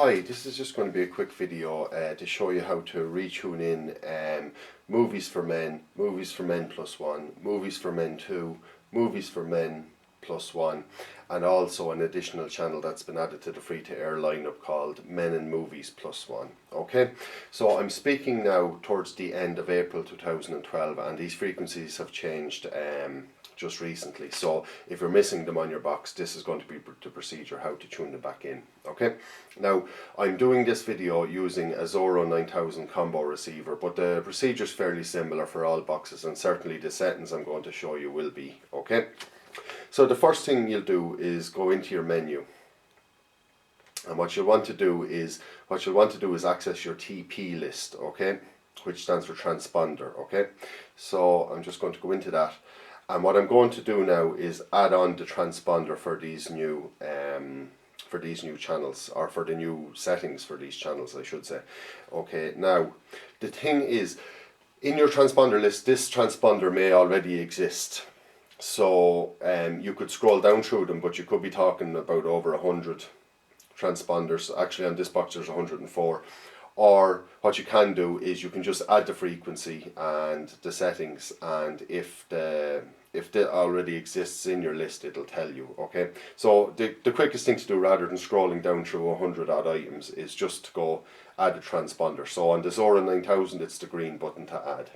Hi, this is just going to be a quick video to show you how to retune in Movies for Men, Movies for Men plus one, Movies for Men 2, Movies for Men plus one, and also an additional channel that's been added to the free-to-air lineup called Men and Movies plus one. Okay, so I'm speaking now towards the end of April 2012, and these frequencies have changed just recently. So if you're missing them on your box, this is going to be the procedure how to tune them back in. Okay, now I'm doing this video using a Zorro 9000 combo receiver, but the procedure is fairly similar for all boxes, and certainly the settings I'm going to show you will be. Okay, so the first thing you'll do is go into your menu, and what you'll want to do is access your TP list, okay, which stands for transponder. Okay, so I'm just going to go into that. And what I'm going to do now is add on the transponder for these new channels, or for the new settings for these channels, I should say. Okay, now the thing is, in your transponder list, this transponder may already exist. So you could scroll down through them, but you could be talking about over 100 transponders. Actually, on this box there's 104. Or what you can do is you can just add the frequency and the settings, and if that already exists in your list, it'll tell you. Okay, so the quickest thing to do, rather than scrolling down through 100 odd items, is just to go add a transponder. So on the Zorro 9000, it's the green button to add.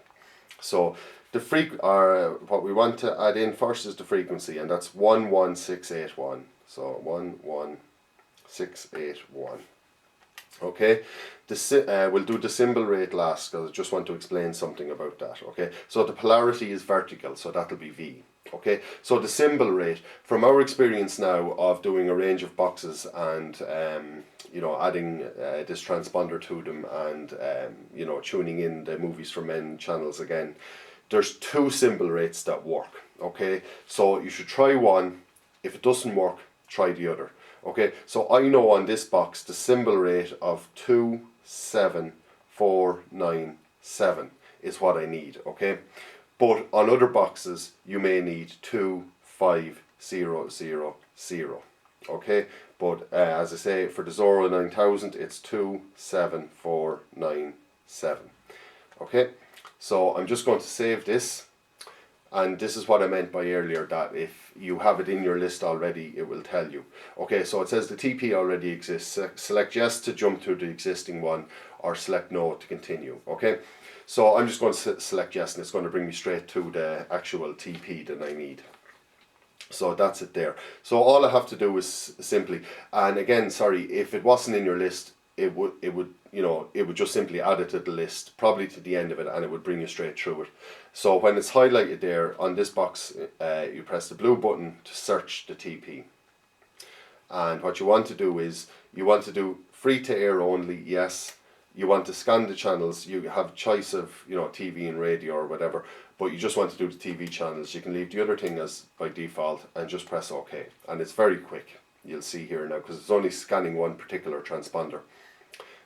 So what we want to add in first is the frequency, and that's 11681. So 11681. Okay, we'll do the symbol rate last, because I just want to explain something about that. Okay, so the polarity is vertical, so that'll be V. Okay, so the symbol rate, from our experience now of doing a range of boxes and adding this transponder to them, and tuning in the Movies for Men channels again, there's two symbol rates that work. Okay, so you should try one. If it doesn't work, try the other. Okay, so I know on this box the symbol rate of 27497 is what I need. Okay, but on other boxes you may need 25000. Okay, but as I say, for the Zorro 9000 it's 27497. Okay, so I'm just going to save this. And this is what I meant by earlier, that if you have it in your list already, it will tell you. Okay, so it says the TP already exists. Select yes to jump to the existing one, or select no to continue. Okay, so I'm just going to select yes, and it's going to bring me straight to the actual TP that I need. So that's it there. So all I have to do is simply, and again, sorry, if it wasn't in your list, it would just simply add it to the list, probably to the end of it, and it would bring you straight through it. So when it's highlighted there on this box, you press the blue button to search the TP. And what you want to do is, you want to do free to air only, yes. You want to scan the channels. You have a choice of TV and radio or whatever, but you just want to do the TV channels. You can leave the other thing as by default and just press OK. And it's very quick. You'll see here now, because it's only scanning one particular transponder.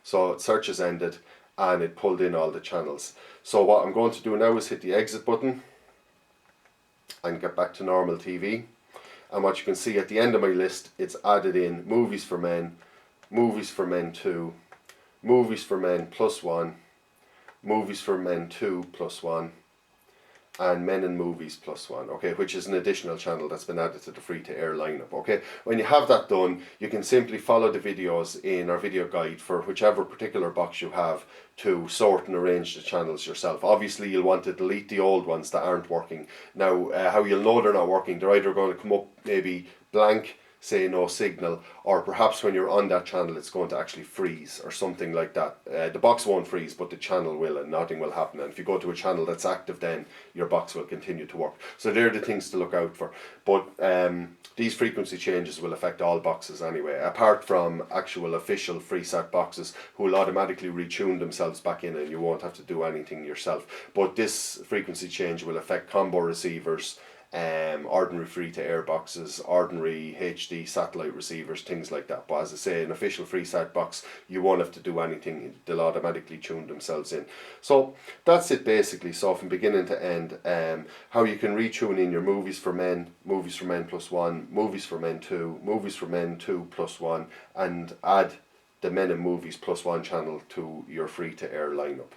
So search has ended, and it pulled in all the channels. So what I'm going to do now is hit the exit button and get back to normal TV. And what you can see at the end of my list, it's added in Movies for Men, Movies for Men 2, Movies for Men plus one, Movies for Men 2 plus one, and Men and Movies plus one. Okay, which is an additional channel that's been added to the free-to-air lineup. Okay, when you have that done, you can simply follow the videos in our video guide for whichever particular box you have to sort and arrange the channels yourself. Obviously, you'll want to delete the old ones that aren't working. Now, how you'll know they're not working, they're either going to come up maybe blank, say no signal, or perhaps when you're on that channel it's going to actually freeze or something like that. The box won't freeze, but the channel will, and nothing will happen. And if you go to a channel that's active, then your box will continue to work. So they're the things to look out for. But these frequency changes will affect all boxes anyway, apart from actual official FreeSat boxes, who will automatically retune themselves back in, and you won't have to do anything yourself. But this frequency change will affect combo receivers, ordinary free-to-air boxes, ordinary HD satellite receivers, things like that. But as I say, an official FreeSat box, you won't have to do anything. They'll automatically tune themselves in. So that's it basically. So from beginning to end, how you can retune in your Movies for Men, Movies for Men plus one, Movies for Men 2, Movies for Men 2 plus one, and add the Men and Movies+1 channel to your free to air lineup.